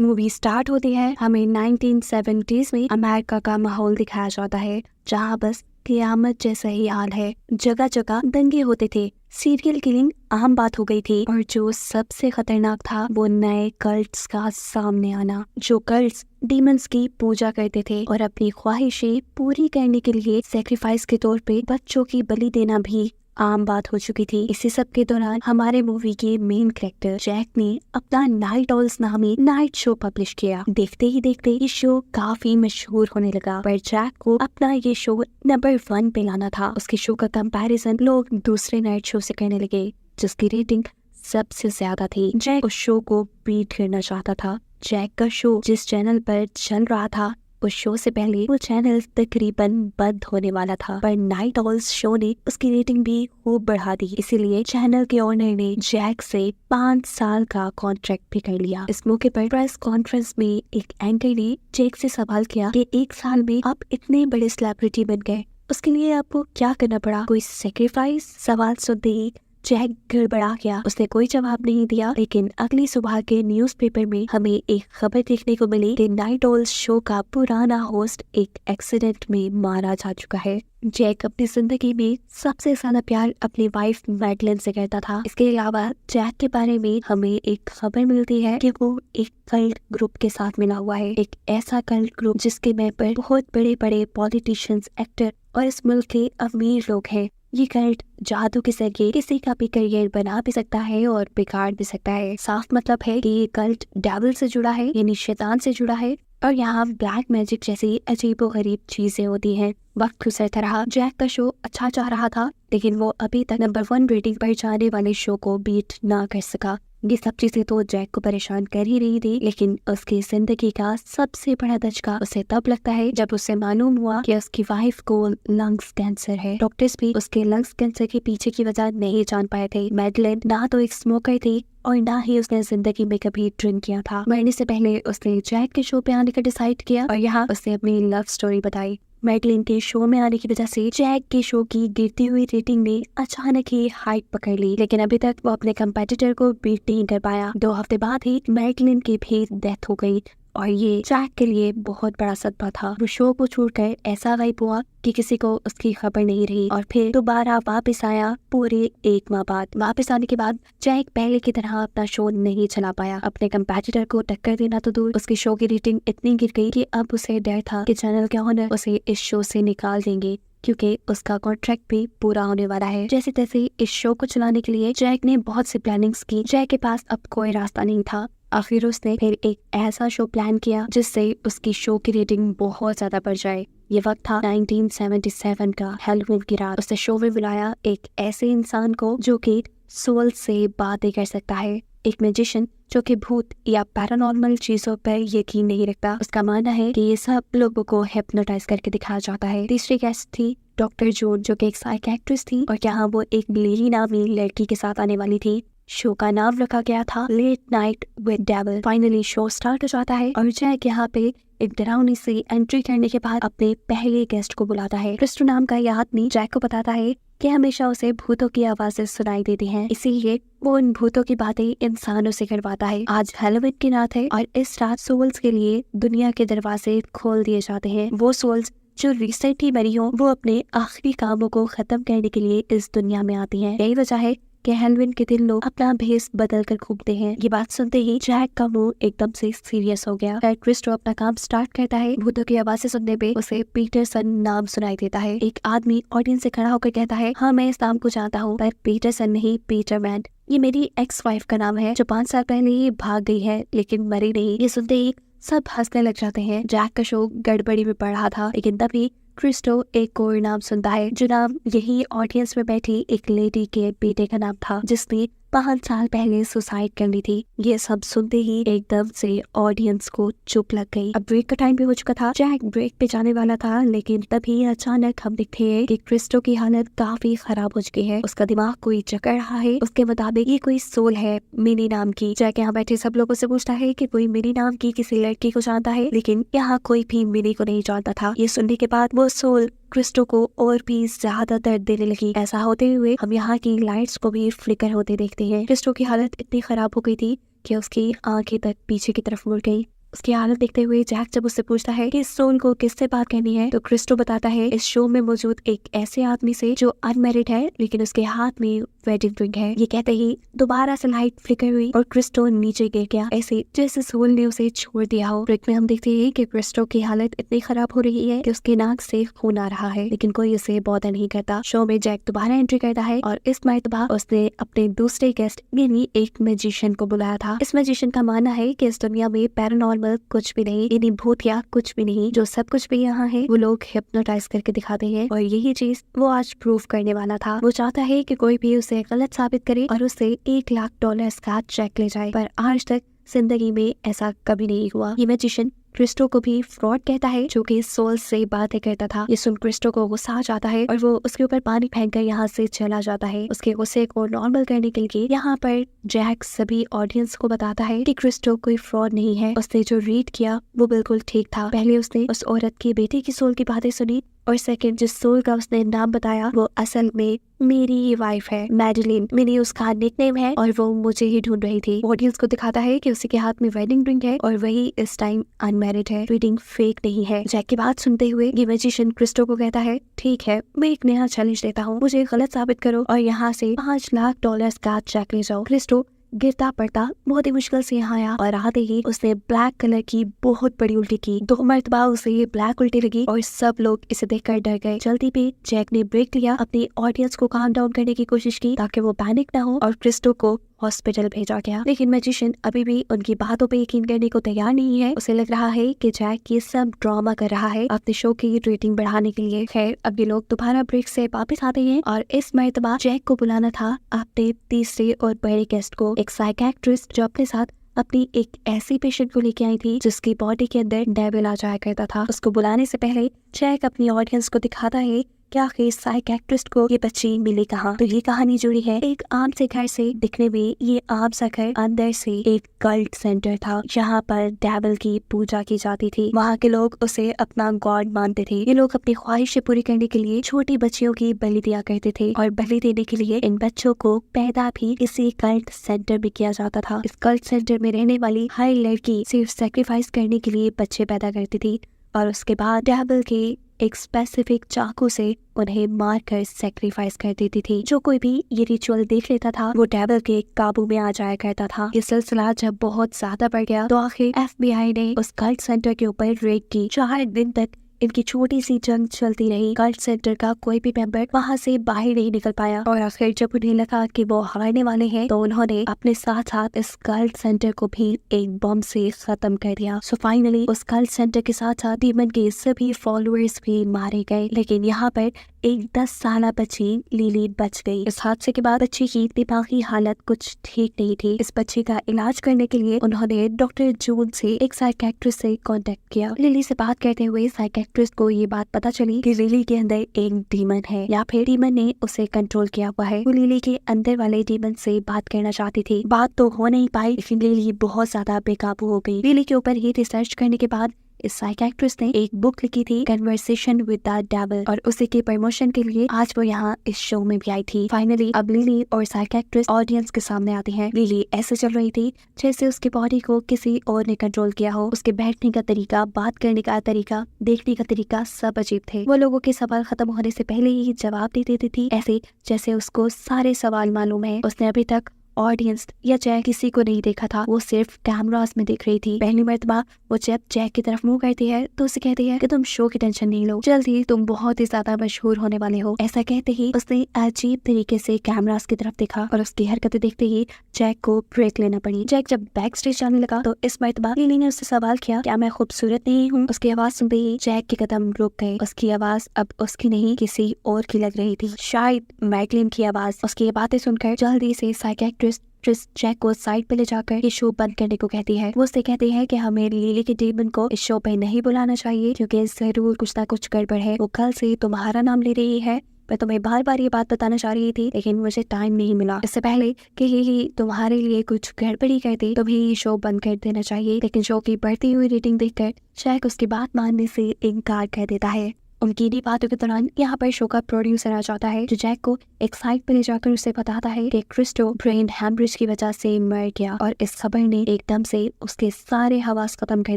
Movie start होती है, हमें 1970s में अमेरिका का माहौल दिखाया जाता है, जहाँ बस क़यामत जैसा ही हाल है। जगह जगह दंगे होते थे, सीरियल किलिंग आम बात हो गई थी, और जो सबसे खतरनाक था वो नए कल्ट्स का सामने आना। जो कल्ट्स डीमंस की पूजा करते थे और अपनी ख्वाहिशें पूरी करने के लिए सेक्रीफाइस के तौर पे बच्चों की बलि देना भी आम बात हो चुकी थी। इसी सब के दौरान हमारे मूवी के मेन कैरेक्टर जैक ने अपना नाइट ऑल्स नामी नाइट शो पब्लिश किया। देखते ही देखते ये शो काफी मशहूर होने लगा, पर जैक को अपना ये शो नंबर 1 पे लाना था। उसके शो का कंपैरिजन लोग दूसरे नाइट शो से करने लगे, जिसकी रेटिंग सबसे ज्यादा थी। जैक उस शो को बीट करना चाहता था। जैक का शो जिस चैनल पर चल रहा था, उस शो से पहले वो चैनल तकरीबन बंद होने वाला था, पर नाइट ऑल्स शो ने उसकी रेटिंग भी खूब बढ़ा दी। इसीलिए चैनल के ओनर ने जैक से 5 साल का कॉन्ट्रैक्ट भी कर लिया। इस मौके पर प्रेस कॉन्फ्रेंस में एक एंकर ने जैक से सवाल किया कि 1 साल में आप इतने बड़े सेलिब्रिटी बन गए, उसके लिए आपको क्या करना पड़ा, कोई सेक्रीफाइस? सवाल सुनते ही जैक गड़बड़ा गया। उसने कोई जवाब नहीं दिया, लेकिन अगली सुबह के न्यूज़पेपर में हमें एक खबर देखने को मिली कि नाइट ऑल्स शो का पुराना होस्ट एक एक्सीडेंट में मारा जा चुका है। जैक अपनी जिंदगी में सबसे ज्यादा प्यार अपनी वाइफ मैडलिन से करता था। इसके अलावा जैक के बारे में हमें एक खबर मिलती है कि वो एक कल्ट ग्रुप के साथ मिला हुआ है, एक ऐसा कल्ट ग्रुप जिसके मेंबर बहुत बड़े बड़े पॉलिटिशियंस, एक्टर और इस मुल्क के अमीर लोग हैं। ये कल्ट जादू के जरिए किसी का भी करियर बना भी सकता है और बिगाड़ भी सकता है। साफ मतलब है कि ये कल्ट डेविल से जुड़ा है, यानी शैतान से जुड़ा है, और यहाँ ब्लैक मैजिक जैसी अजीबोगरीब चीजें होती हैं। वक्त गुजरता रहा, जैक का शो अच्छा जा रहा था, लेकिन वो अभी तक नंबर 1 रेटिंग पर जाने वाले शो को बीट ना कर सका। ये सब चीजें तो जैक को परेशान कर ही रही थी, लेकिन उसकी जिंदगी का सबसे बड़ा धचका उसे तब लगता है जब उसे मालूम हुआ कि उसकी वाइफ को लंग्स कैंसर है। डॉक्टर्स भी उसके लंग्स कैंसर के पीछे की वजह नहीं जान पाए थे। मैडलिन ना तो एक स्मोकर थी और ना ही उसने जिंदगी में कभी ड्रिंक किया था। मरने से पहले उसने जैक के शो पे आने का डिसाइड किया, और यहाँ उसने अपनी लव स्टोरी बताई। मैडलिन के शो में आने की वजह से जैक के शो की गिरती हुई रेटिंग ने अचानक ही हाइट पकड़ ली, लेकिन अभी तक वो अपने कंपेटिटर को बीट नहीं कर पाया। 2 हफ्ते बाद ही मैडलिन की भी डेथ हो गई, और ये जैक के लिए बहुत बड़ा सदमा था। वो शो को छोड़कर ऐसा गायब हुआ कि किसी को उसकी खबर नहीं रही, और फिर दोबारा वापस आया पूरे 1 माह बाद। वापस आने के बाद जैक पहले की तरह अपना शो नहीं चला पाया। अपने कंपेटिटर को टक्कर देना तो दूर, उसकी शो की रेटिंग इतनी गिर गई कि अब उसे डर था कि चैनल के ओनर उसे इस शो से निकाल देंगे, क्योंकि उसका कॉन्ट्रैक्ट भी पूरा होने वाला है। जैसे तैसे इस शो को चलाने के लिए जैक ने बहुत सी प्लानिंग्स की। जैक के पास अब कोई रास्ता नहीं था। आखिर उसने फिर एक ऐसा शो प्लान किया जिससे उसकी शो की रेटिंग बहुत ज्यादा बढ़ जाए। ये वक्त था 1977 का, हैलोवीन की रात। उसने शो में बुलाया एक ऐसे इंसान को जो कि सोल से बातें कर सकता है, एक मैजिशियन जो कि भूत या पैरानॉर्मल चीजों पर यकीन नहीं रखता। उसका मानना है कि ये सब लोगों को हिप्नोटाइज करके दिखाया जाता है। तीसरी गेस्ट थी डॉक्टर जून, जो कि एक साइकियाट्रिस्ट थी, और यहाँ वो एक लिली नामी लड़की के साथ आने वाली थी। शो का नाम रखा गया था late night with devil. Finally show start हो जाता है, और जैक यहाँ पे एक डरावनी सी एंट्री करने के बाद अपने पहले गेस्ट को बुलाता है। क्रिस्टो नाम का यह आदमी जैक को बताता है कि हमेशा उसे भूतों की आवाजें सुनाई देती हैं, इसीलिए वो उन भूतों की बातें इंसानों से करवाता है। आज हैलोवीन की रात है, और इस रात सोल्स के लिए दुनिया के दरवाजे खोल दिए जाते हैं। वो सोल्स जो रिसेंटली मरी हो, वो अपने आखिरी कामों को खत्म करने के लिए इस दुनिया में आती हैं। यही वजह है कि हैलोवीन के दिन लोग अपना भेस बदल कर घूमते हैं। ये बात सुनते ही जैक का मुंह एकदम से सीरियस हो गया। फिर क्रिस्टो अपना काम स्टार्ट करता है। भूतों की आवाजें सुनने पे उसे पीटरसन नाम सुनाई देता है। एक आदमी ऑडियंस से खड़ा होकर कहता है, हाँ मैं इस नाम को जानता हूँ, पर पीटरसन नहीं, पीटरमैन। ये मेरी एक्स वाइफ का नाम है, जो 5 साल पहले ही भाग गई है, लेकिन मरी नहीं। ये सुनते ही सब हंसने लग जाते हैं। जैक का शो गड़बड़ी में पड़ रहा था, लेकिन तभी क्रिस्टो एक और नाम सुनता है, जो नाम यही ऑडियंस में बैठी एक लेडी के बेटे का नाम था, जिसने 5 साल पहले सुसाइड कर ली थी। ये सब सुनते ही एकदम से ऑडियंस को चुप लग गई। अब ब्रेक का टाइम भी हो चुका था। जैक ब्रेक पे जाने वाला था, लेकिन तभी अचानक हम देखते हैं कि क्रिस्टो की हालत काफी खराब हो चुकी है। उसका दिमाग कोई चकर रहा है। उसके मुताबिक ये कोई सोल है मिनी नाम की। जैक यहाँ बैठे सब लोगों से पूछता है कि कोई मिनी नाम की किसी लड़की को जानता है, लेकिन यहाँ कोई भी मिनी को नहीं जानता था। ये सुनने के बाद वो सोल क्रिस्टो को और भी ज्यादा दर्द देने लगी। ऐसा होते हुए हम यहाँ की लाइट्स को भी फ्लिकर होते देखते हैं। क्रिस्टो की हालत इतनी खराब हो गई थी कि उसकी आंखें तक पीछे की तरफ मुड़ गई। उसकी हालत देखते हुए जैक जब उससे पूछता है कि इस सोल को किससे बात करनी है, तो क्रिस्टो बताता है इस शो में मौजूद एक ऐसे आदमी से जो अनमैरिड है लेकिन उसके हाथ में वेडिंग रिंग है। ये कहते ही दोबारा से लाइट फ्लिकर हुई और क्रिस्टो नीचे गिर गया, ऐसे जैसे सोल ने उसे छोड़ दिया हो। ब्रेक में हम देखते हैं कि क्रिस्टो की हालत इतनी खराब हो रही है कि उसके नाक से खून आ रहा है, लेकिन कोई उसे बॉदर नहीं करता। शो में जैक दोबारा एंट्री करता है और इस मर्तबा उसने अपने दूसरे गेस्ट यानी एक मैजिशियन को बुलाया था। इस मैजिशियन का मानना है कि इस दुनिया में पैरानॉर्मल कुछ भी नहीं, यानी भूत या कुछ भी नहीं, जो सब कुछ भी यहाँ है वो लोग हिप्नोटाइज करके दिखाते हैं और यही चीज वो आज प्रूव करने वाला था। वो चाहता है कि कोई भी उसे गलत साबित करे और उसे $1,00,000 का चेक ले जाए, पर आज तक जिंदगी में ऐसा कभी नहीं हुआ। ये मैजिशियन क्रिस्टो को भी फ्रॉड कहता है जो कि सोल से बातें करता था। ये सुन क्रिस्टो को गुस्सा आ जाता है और वो उसके ऊपर पानी फेंककर यहाँ से चला जाता है। उसके गुस्से को नॉर्मल करने के लिए यहाँ पर जैक सभी ऑडियंस को बताता है कि क्रिस्टो कोई फ्रॉड नहीं है, उसने जो रीड किया वो बिल्कुल ठीक था। पहले उसने उस औरत की बेटे की सोल की बातें सुनी और सेकंड जिस सोल का उसने नाम बताया वो असल में मेरी ही वाइफ है, मैडलिन। मैंने उसका निकनेम है और वो मुझे ही ढूंढ रही थी। ऑडियंस को दिखाता है कि उसी के हाथ में वेडिंग रिंग है और वही इस टाइम अनमैरिड है। रीडिंग फेक नहीं है। जैक की बात सुनते हुए ये मैजिशियन क्रिस्टो को कहता है ठीक है, मैं एक नया चैलेंज देता हूँ, मुझे गलत साबित करो और यहाँ से $5,00,000 का चेक ले जाओ। क्रिस्टो गिरता पड़ता बहुत ही मुश्किल से यहाँ आया और आते ही उसने ब्लैक कलर की बहुत बड़ी उल्टी की। 2 मरतबा उसे ये ब्लैक उल्टी लगी और सब लोग इसे देखकर डर गए। जल्दी पे जैक ने ब्रेक लिया, अपनी ऑडियंस को काम डाउन करने की कोशिश की ताकि वो पैनिक ना हो और क्रिस्टो को हॉस्पिटल भेजा गया। लेकिन मैजिशियन अभी भी उनकी बातों पे यकीन करने को तैयार नहीं है। उसे लग रहा है कि जैक ये सब ड्रामा कर रहा है अपने शो की रेटिंग बढ़ाने के लिए। खैर अब ये लोग दोबारा ब्रेक से वापस आते हैं और इस मरतबा जैक को बुलाना था अपने तीसरे और बड़े गेस्ट को, एक साइकियाट्रिस्ट जो अपने साथ अपनी एक ऐसी पेशेंट को लेके आई थी जिसकी बॉडी के अंदर डेविल आ जाया करता था। उसको बुलाने से पहले जैक अपनी ऑडियंस को दिखाता है क्या आखिर साइकियाट्रिस्ट को ये बच्ची मिली कहाँ। तो ये कहानी जुड़ी है एक आम से घर से। दिखने में ये आम सा घर अंदर से एक कल्ट सेंटर था जहाँ पर डेविल की पूजा की जाती थी। वहाँ के लोग उसे अपना गॉड मानते थे। ये लोग अपनी ख्वाहिशें पूरी करने के लिए छोटी बच्चियों की बलि दिया करते थे और बलि देने के लिए इन बच्चों को पैदा भी इसी कल्ट सेंटर में किया जाता था। इस कल्ट सेंटर में रहने वाली हर लड़की सिर्फ सेक्रीफाइस करने के लिए बच्चे पैदा करती थी और उसके बाद डेविल के एक स्पेसिफिक चाकू से उन्हें मारकर सेक्रीफाइस कर देती थी। जो कोई भी ये रिचुअल देख लेता था वो डेविल के काबू में आ जाया करता था। ये सिलसिला जब बहुत ज्यादा बढ़ गया तो आखिर FBI ने उस कल्ट सेंटर के ऊपर रेड की। 4 दिन तक इनकी छोटी सी जंग चलती रही। कल्ट सेंटर का कोई भी मेंबर वहाँ से बाहर नहीं निकल पाया और आखिर जब उन्हें लगा कि वो हारने वाले हैं तो उन्होंने अपने साथ साथ इस कल्ट सेंटर को भी एक बम से खत्म कर दिया। सो फाइनली उस कल्ट सेंटर के साथ साथ डीमन के सभी फॉलोअर्स भी मारे गए, लेकिन यहाँ पर एक 10 साल बच्ची लिली बच गई। इस हादसे के बाद बच्ची की दिमागी हालत कुछ ठीक नहीं थी। इस बच्ची का इलाज करने के लिए उन्होंने डॉक्टर जून से एक साइकियाट्रिस्ट से कांटेक्ट किया। लिली से बात करते हुए साइकियाट्रिस्ट को ये बात पता चली कि लिली के अंदर एक डीमन है या फिर डीमन ने उसे कंट्रोल किया हुआ है। वो लिली के अंदर वाले डीमन से बात करना चाहती थी। बात तो हो नहीं पाई लेकिन लिली बहुत ज्यादा बेकाबू हो गई। लिली के ऊपर ही रिसर्च करने के बाद इस साइकियाट्रिस्ट ने एक बुक लिखी थी कन्वर्सेशन विद द डेविल और उसी के प्रमोशन के लिए आज वो यहाँ इस शो में भी आई थी। फाइनली अब लिली और साइकियाट्रिस्ट ऑडियंस के सामने आती हैं। लिली ऐसे चल रही थी जैसे उसकी बॉडी को किसी और ने कंट्रोल किया हो। उसके बैठने का तरीका, बात करने का तरीका, देखने का तरीका सब अजीब थे। वो लोगों के सवाल खत्म होने से पहले ही जवाब दे देती थी, ऐसे जैसे उसको सारे सवाल मालूम है। उसने अभी तक ऑडियंस या जैक किसी को नहीं देखा था, वो सिर्फ कैमरास में देख रही थी। पहली मर्तबा वो जब जैक की तरफ मुंह करती है तो उसे कहती है कि तुम शो की टेंशन नहीं लो, जल्दी तुम बहुत ही ज्यादा मशहूर होने वाले हो। ऐसा कहते ही उसने अजीब तरीके से कैमरास की तरफ देखा और उसकी हरकतें देखते ही जैक को ब्रेक लेना पड़ी। जैक जब बैक स्टेज जाने लगा तो इस मर्तबा लिली ने उससे सवाल किया, क्या मैं खूबसूरत नहीं हूँ? उसकी आवाज सुनते ही जैक के कदम रुक गए। उसकी आवाज अब उसकी नहीं किसी और की लग रही थी, शायद मैडलिन की आवाज। उसकी ये बातें सुनकर जल्दी से साइकियाट्रिस्ट जैक को साइड पे ले जाकर ये शो बंद करने को कहती है। वो उससे कहती है कि हमें लिली के डीमन को इस शो पे नहीं बुलाना चाहिए क्योंकि जरूर कुछ ना कुछ गड़बड़ है। वो कल से तुम्हारा नाम ले रही है। मैं तुम्हें बार बार ये बात बताना चाह रही थी लेकिन मुझे टाइम नहीं मिला। इससे पहले कि ये तुम्हारे लिए कुछ गड़बड़ी करते तुम्हें ये शो बंद कर देना चाहिए। लेकिन शो की बढ़ती हुई रेटिंग देखकर जैक उसकी बात मानने से इनकार कर देता है। उनकी इन्हीं बातों के दौरान यहाँ पर शो का प्रोड्यूसर आ जाता है जो जैक को एक साइड पर ले जाकर उसे बताता है कि क्रिस्टो ब्रेन हैमरेज की वजह से मर गया और इस खबर ने एकदम से उसके सारे हवास खत्म कर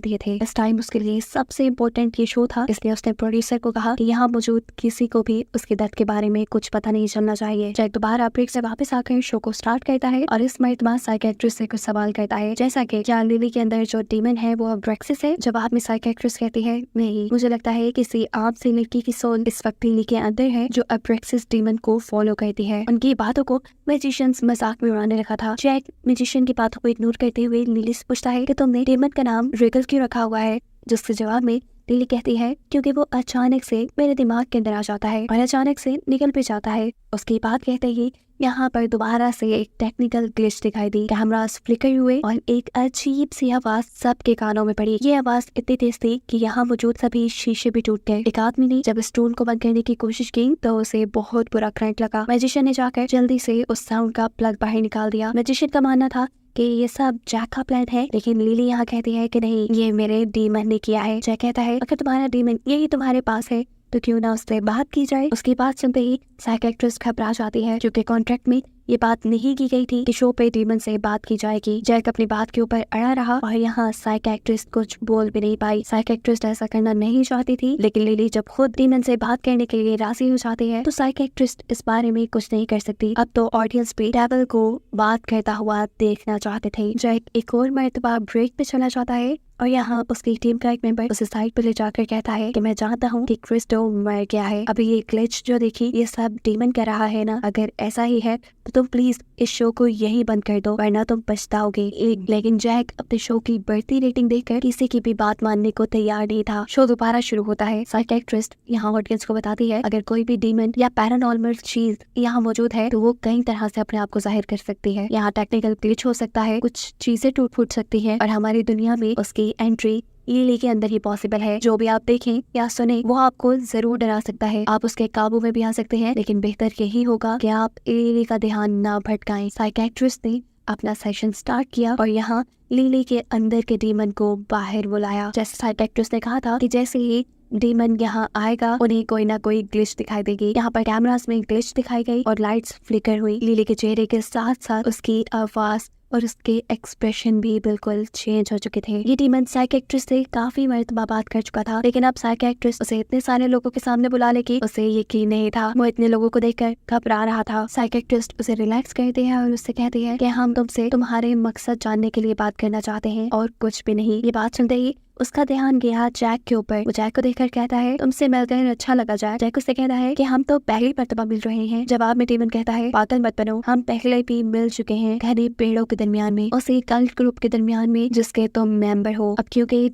दिए थे। इस टाइम उसके लिए सबसे इम्पोर्टेंट ये शो था, इसलिए उसने प्रोड्यूसर को कहा कि यहाँ मौजूद किसी को भी उसके डेथ के बारे में कुछ पता नहीं चलना चाहिए। जैक दोबारा ब्रेक से वापस आकर शो को स्टार्ट करता है और इस मर्तबा साइकियाट्रिस्ट से कुछ सवाल करता है, जैसा कि क्या लिली के अंदर जो डीमन है वो अब्रेक्सिस है। जवाब में साइकियाट्रिस्ट कहती है नहीं, मुझे लगता है किसी आम सी लड़की की सोल इस वक्त लिली के अंदर है जो अब्रेक्सिस डीमन को फॉलो करती है। उनकी बातों को मैजिशियंस मजाक में उड़ाने लगा था। जैक मैजिशियन की बातों को इग्नोर करते हुए लिली से पूछता है कि तुमने डीमन का नाम रिगल क्यों रखा हुआ है, जिसके जवाब में लिली कहती है क्योंकि वो अचानक से मेरे दिमाग के अंदर आ जाता है और अचानक से निकल भी जाता है। उसकी बात कहते ही यहाँ पर दोबारा से एक टेक्निकल ग्लिच दिखाई दी। कैमरास फ्लिकर हुए और एक अजीब सी आवाज सबके कानों में पड़ी। ये आवाज इतनी तेज थी कि यहाँ मौजूद सभी शीशे भी टूट गए। एक आदमी ने जब स्टूल को बंद करने की कोशिश की तो उसे बहुत बुरा करंट लगा। मैजिशियन ने जाकर जल्दी से उस साउंड का प्लग बाहर निकाल दिया। मैजिशियन का मानना था कि ये सब जैक का प्लान है, लेकिन लिली यहाँ कहती है कि नहीं, ये मेरे डीमन ने किया है। जैक कहता है अगर तुम्हारा डीमन यही तुम्हारे पास है तो क्यों ना उससे बात की जाए। उसकी बात सुनते ही साइकियाट्रिस्ट घबरा जाती है, क्योंकि कॉन्ट्रैक्ट में ये बात नहीं की गई थी कि शो पे डीमन से बात की जाएगी। जैक अपनी बात के ऊपर अड़ा रहा और यहाँ साइकियाट्रिस्ट कुछ बोल भी नहीं पाई। साइकियाट्रिस्ट ऐसा करना नहीं चाहती थी, लेकिन लिली जब खुद डीमन से बात करने के लिए राजी हो जाती है तो साइकियाट्रिस्ट इस बारे में कुछ नहीं कर सकती। अब तो ऑडियंस भी डेविल को बात करता हुआ देखना चाहते थे। जैक एक और मर्तबा ब्रेक पे चला जाता है और यहाँ उसकी टीम का एक मेंबर उसे साइड पर ले जाकर कहता है कि मैं जानता हूँ कि क्रिस्टो मर गया है। अभी ये ग्लिच जो देखी ये सब डीमन कर रहा है ना, अगर ऐसा ही है तो तुम प्लीज इस शो को यही बंद कर दो वरना तुम पछताओगे। लेकिन जैक अपने शो की बढ़ती रेटिंग देखकर किसी की भी बात मानने को तैयार नहीं था। शो दोबारा शुरू होता है। साइकियाट्रिस्ट यहाँ ऑडियंस को बताती है अगर कोई भी डीमन या पैरानॉर्मल चीज यहाँ मौजूद है तो वो कई तरह से अपने आप को जाहिर कर सकती है। यहाँ टेक्निकल ग्लिच हो सकता है, कुछ चीजें टूट फूट सकती है और हमारी दुनिया में उसकी एंट्री लिली के अंदर ही पॉसिबल है। जो भी आप देखें या सुने वो आपको जरूर डरा सकता है, आप उसके काबू में भी आ सकते हैं, लेकिन बेहतर यही होगा कि आप लिली का ध्यान ना भटकाएं। साइकियाट्रिस्ट ने अपना सेशन स्टार्ट किया और यहाँ लिली के अंदर के डीमन को बाहर बुलाया। जैसे साइकियाट्रिस्ट ने कहा था कि जैसे ही डीमन यहाँ आएगा उन्हें कोई ना कोई ग्लिच दिखाई देगी। यहाँ पर कैमरास में ग्लिच दिखाई गई और लाइट्स फ्लिकर हुई। लिली के चेहरे के साथ साथ उसकी आवाज और उसके एक्सप्रेशन भी बिल्कुल चेंज हो चुके थे। ये डीमन साइकियाट्रिस्ट से काफी मर्तबा बात कर चुका था, लेकिन अब साइकियाट्रिस्ट उसे इतने सारे लोगों के सामने बुलाने की उसे यकीन नहीं था। वो इतने लोगों को देखकर घबरा रहा था। साइकियाट्रिस्ट उसे रिलैक्स करते हैं और उससे कहते हैं कि हम तुमसे तुम्हारे मकसद जानने के लिए बात करना चाहते हैं और कुछ भी नहीं। ये बात सुनते ही उसका ध्यान गया जैक के ऊपर। वो जैक को देखकर कहता है तुमसे मिलकर अच्छा लगा जैक। जैक उससे कहता है कि हम तो पहली मर्तबा मिल रहे हैं। जवाब में डीमन कहता है पागल मत बनो, हम पहले भी मिल चुके हैं घने पेड़ों के दरमियान में, उसी कल्ट ग्रुप के दरमियान में जिसके तुम मेंबर हो। अब क्योंकि ये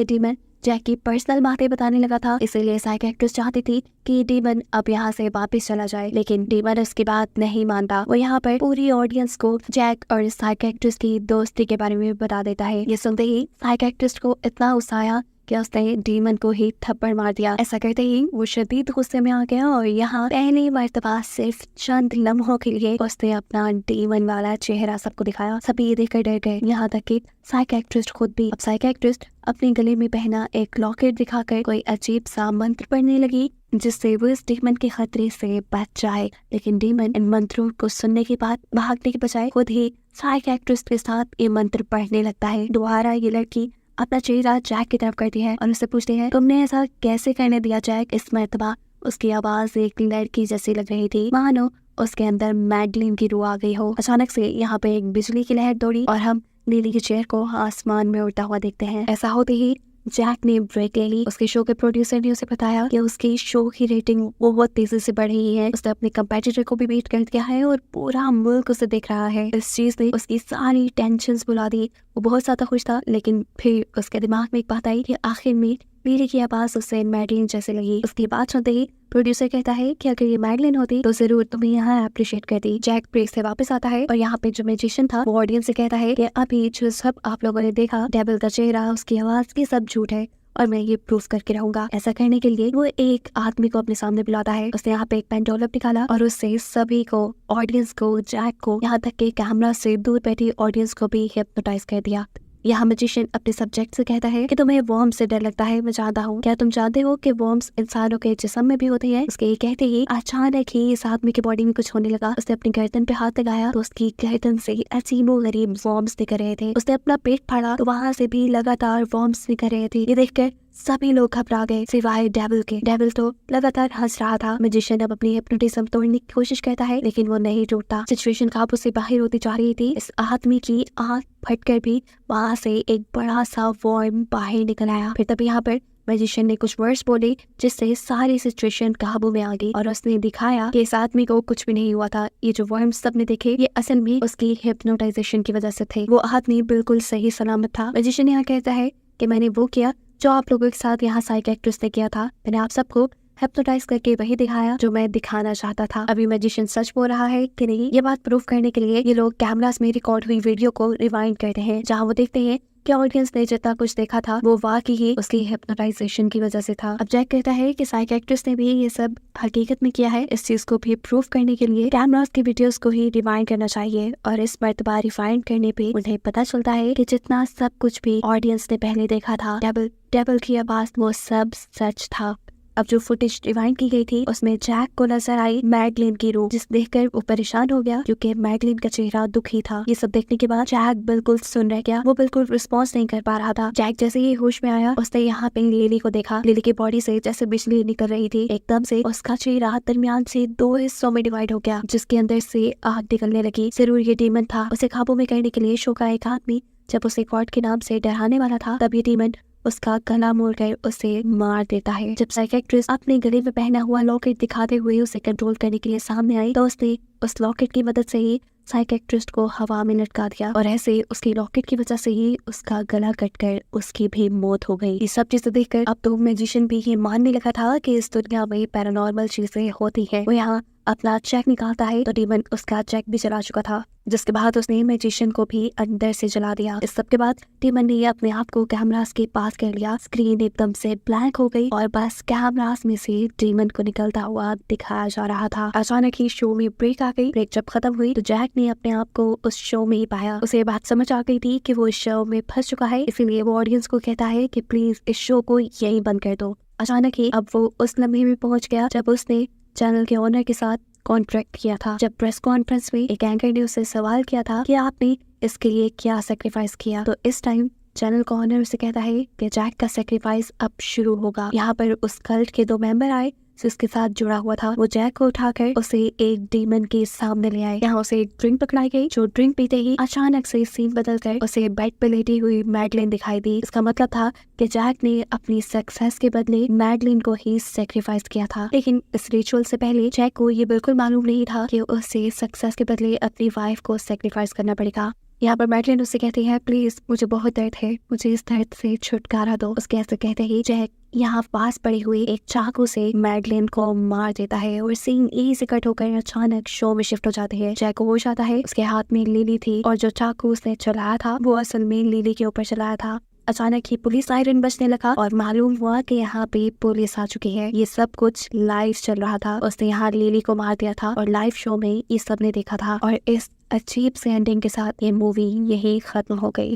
डीमन जैक की पर्सनल बातें बताने लगा था, इसीलिए साइकियाट्रिस्ट चाहती थी कि डीमन अब यहाँ से वापस चला जाए, लेकिन डीमन उसकी बात नहीं मानता। वो यहाँ पर पूरी ऑडियंस को जैक और साइकियाट्रिस्ट की दोस्ती के बारे में बता देता है। ये सुनते ही साइकियाट्रिस्ट को इतना गुस्सा आया कि उसने डीमन को ही थप्पड़ मार दिया। ऐसा करते ही वो शदीद गुस्से में आ गया और यहाँ पहली मर्तबा सिर्फ चंद लम्हों के लिए उसने अपना डीमन वाला चेहरा सबको दिखाया। सभी ये देखकर डर गए, यहाँ तक कि साइकियाट्रिस्ट खुद भी। अब साइकियाट्रिस्ट अपने गले में पहना एक लॉकेट दिखाकर कोई अजीब सा मंत्र पढ़ने लगी जिससे वो इस डीमन के खतरे से बच जाए, लेकिन डीमन इन मंत्रों को सुनने के बाद भागने के बजाय खुद ही साइकियाट्रिस्ट के साथ ये मंत्र पढ़ने लगता है। दोबारा ये लड़की अपना चेहरा जैक की तरफ करती है और उससे पूछती है तुमने ऐसा कैसे करने दिया जैक। इस मर्तबा उसकी आवाज एक लड़की जैसी लग रही थी, मानो उसके अंदर मैडलिन की रूह आ गई हो। अचानक से यहाँ पे एक बिजली की लहर दौड़ी और हम लिली के चेयर को आसमान में उड़ता हुआ देखते हैं। ऐसा होते ही जैक ने ब्रेक ले ली। उसके शो के प्रोड्यूसर ने उसे बताया कि उसकी शो की रेटिंग बहुत तेजी से बढ़ रही है। उसने अपने कंपेटिटर को भी बीट कर दिया है और पूरा मुल्क उसे देख रहा है। इस चीज ने उसकी सारी टेंशन्स भुला दी। वो बहुत ज्यादा खुश था, लेकिन फिर उसके दिमाग में एक बात आई कि आखिर में लिली की आवाज उससे मैडलिन जैसे लगी। उसकी बात सुनते ही प्रोड्यूसर कहता है कि अगर ये मैडलिन होती तो जरूर तुम्हें यहाँ अप्रिशिएट करती। जैक ब्रेक से वापस आता है और यहाँ पे जो मैजिशियन था वो ऑडियंस से कहता है कि अभी जो सब आप लोगों ने देखा, डेविल का चेहरा, उसकी आवाज, ये सब झूठ है और मैं ये प्रूफ करके रहूंगा। ऐसा करने के लिए वो एक आदमी को अपने सामने बुलाता है। उसने यहाँ पे एक पेंडोलम निकाला और उससे सभी को, ऑडियंस को, जैक को, यहाँ तक के कैमरा से दूर बैठी ऑडियंस को भी हिप्नोटाइज कर दिया। यहाँ मैजिशियन अपने सब्जेक्ट से कहता है कि तुम्हें वर्म्स से डर लगता है, मैं जानता हूँ। क्या तुम जानते हो कि वर्म्स इंसानों के जिस्म में भी होते हैं? उसके ये कहते ही अचानक ही इस आदमी के बॉडी में कुछ होने लगा। उसने अपनी गर्दन पे हाथ लगाया तो उसकी गर्दन से अजीबो गरीब वर्म्स निकल रहे थे। उसने अपना पेट फाड़ा तो वहाँ से भी लगातार वर्म्स निकल रहे थे। ये देखकर सभी लोग घबरा गए सिवाय डेविल के। डेविल तो लगातार हंस रहा था। मैजिशियन अब अपनी हिप्नोटिज्म तोड़ने की कोशिश करता है लेकिन वो नहीं टूटता। सिचुएशन काबू से बाहर होती जा रही थी। इस आदमी की आंख फटकर भी वहाँ से एक बड़ा सा वर्म बाहर निकल आया। फिर तभी यहाँ पर मैजिशियन ने कुछ वर्ड्स बोले जिससे सारी सिचुएशन काबू में आ गई और उसने दिखाया कि इस आदमी को कुछ भी नहीं हुआ था। ये जो वर्म्स सबने देखे ये असल में उसकी हिप्नोटाइजेशन की वजह से थे। वो आदमी बिल्कुल सही सलामत था। मैजिशियन यहाँ कहता है कि मैंने वो किया जो आप लोगों के साथ यहाँ साइकियाट्रिस्ट ने किया था। मैंने आप सबको हिप्नोटाइज करके वही दिखाया जो मैं दिखाना चाहता था। अभी मैजिशियन सच बोल रहा है कि नहीं, ये बात प्रूफ करने के लिए ये लोग कैमरास में रिकॉर्ड हुई वीडियो को रिवाइंड करते हैं जहाँ वो देखते हैं कि ऑडियंस ने जितना कुछ देखा था वो वाकई ही उसकी हिप्नोटाइजेशन की वजह से था। अब जैक कहता है कि साइकियाट्रिस्ट ने भी ये सब हकीकत में किया है। इस चीज को भी प्रूफ करने के लिए कैमरास की वीडियोस को ही रिवाइंड करना चाहिए और इस मर्तबा रिवाइंड करने पे उन्हें पता चलता है कि जितना सब कुछ भी ऑडियंस ने पहले देखा था, डेविल की आवाज, वो सब सच था। अब जो फुटेज रिवाइंड की गई थी उसमें जैक को नजर आई मैडलिन की रूह, जिस देखकर वो परेशान हो गया क्योंकि मैडलिन का चेहरा दुखी था। ये सब देखने के बाद जैक बिल्कुल सुन रह गया। वो बिल्कुल रिस्पॉन्स नहीं कर पा रहा था। जैक जैसे ही होश में आया उसने यहाँ पे लिली को देखा। लिली की बॉडी से जैसे बिजली निकल रही थी। एकदम से उसका चेहरा दरमियान से 2 हिस्सों में डिवाइड हो गया जिसके अंदर से आग निकलने लगी। जरूर ये डीमन था। उसे काबू में करने के लिए शो का एक आदमी जब उसे गॉड के नाम से डराने वाला था तब ये डीमन उसका गला मोड़कर उसे मार देता है। जब साइकियाट्रिस्ट अपने गले में पहना हुआ लॉकेट दिखाते हुए उसे कंट्रोल करने के लिए सामने आई तो उसने उस लॉकेट की मदद से ही साइकियाट्रिस्ट को हवा में लटका दिया और ऐसे उसकी लॉकेट की वजह से ही उसका गला कटकर उसकी भी मौत हो गई। ये सब चीजें देखकर अब तो मैजिशियन भी ये मानने लगा था कि इस दुनिया में पैरानॉर्मल चीजें होती हैं। वो यहाँ अपना चेक निकालता है तो डीमन उसका चेक भी चला चुका था, जिसके बाद उसने मैजिशियन को भी अंदर से जला दिया। इस सब के बाद डीमन ने अपने आप को कैमरास के पास कर लिया। स्क्रीन एकदम से ब्लैंक हो गई और बस कैमरास में से डीमन को निकलता हुआ दिखाया जा रहा था। अचानक ही शो में ब्रेक आ गई। ब्रेक जब खत्म हुई तो जैक ने अपने आप को उस शो में ही पाया। उसे ये बात समझ आ गई थी कि वो इस शो में फंस चुका है, इसीलिए वो ऑडियंस को कहता है कि प्लीज इस शो को यहीं बंद कर दो। अचानक ही अब वो उस लम्हे में पहुंच गया जब उसने चैनल के ओनर के साथ कॉन्ट्रैक्ट किया था। जब प्रेस कॉन्फ्रेंस में एक एंकर ने उससे सवाल किया था कि आपने इसके लिए क्या सेक्रीफाइस किया, तो इस टाइम चैनल का ओनर उसे कहता है कि जैक का सेक्रीफाइस अब शुरू होगा। यहाँ पर उस कल्ट के 2 मेंबर आए जिसके साथ जुड़ा हुआ था। वो जैक को उठाकर उसे एक डीमन के सामने ले आए। यहाँ उसे एक ड्रिंक पकड़ाई गई। जो ड्रिंक पीते ही अचानक से सीन बदलकर उसे बेड पे लेटी हुई मैडलिन दिखाई दी। इसका मतलब था कि जैक ने अपनी सक्सेस के बदले मैडलिन को ही सेक्रीफाइस किया था। लेकिन इस रिचुअल से पहले जैक को ये बिल्कुल मालूम नहीं था कि उसे सक्सेस के बदले अपनी वाइफ को सेक्रीफाइस करना पड़ेगा। यहाँ पर मैडलिन उससे कहती है प्लीज मुझे बहुत दर्द है, मुझे इस दर्द से छुटकारा दो। उसके ऐसे कहते ही जैक यहाँ पास पड़ी हुई एक चाकू से मैडलिन को मार देता है और सीन यहीं से कट होकर अचानक शो में शिफ्ट हो जाती है। जैक को होश आता है, उसके हाथ में लिली थी और जो चाकू उसने चलाया था वो असल में लिली के ऊपर चलाया था। अचानक ही पुलिस सायरन बजने लगा और मालूम हुआ कि यहाँ पे पुलिस आ चुकी है। ये सब कुछ लाइव चल रहा था। उसने यहाँ लिली को मार दिया था और लाइव शो में ये सब ने देखा था और इस अजीब से एंडिंग के साथ ये मूवी यही खत्म हो गई।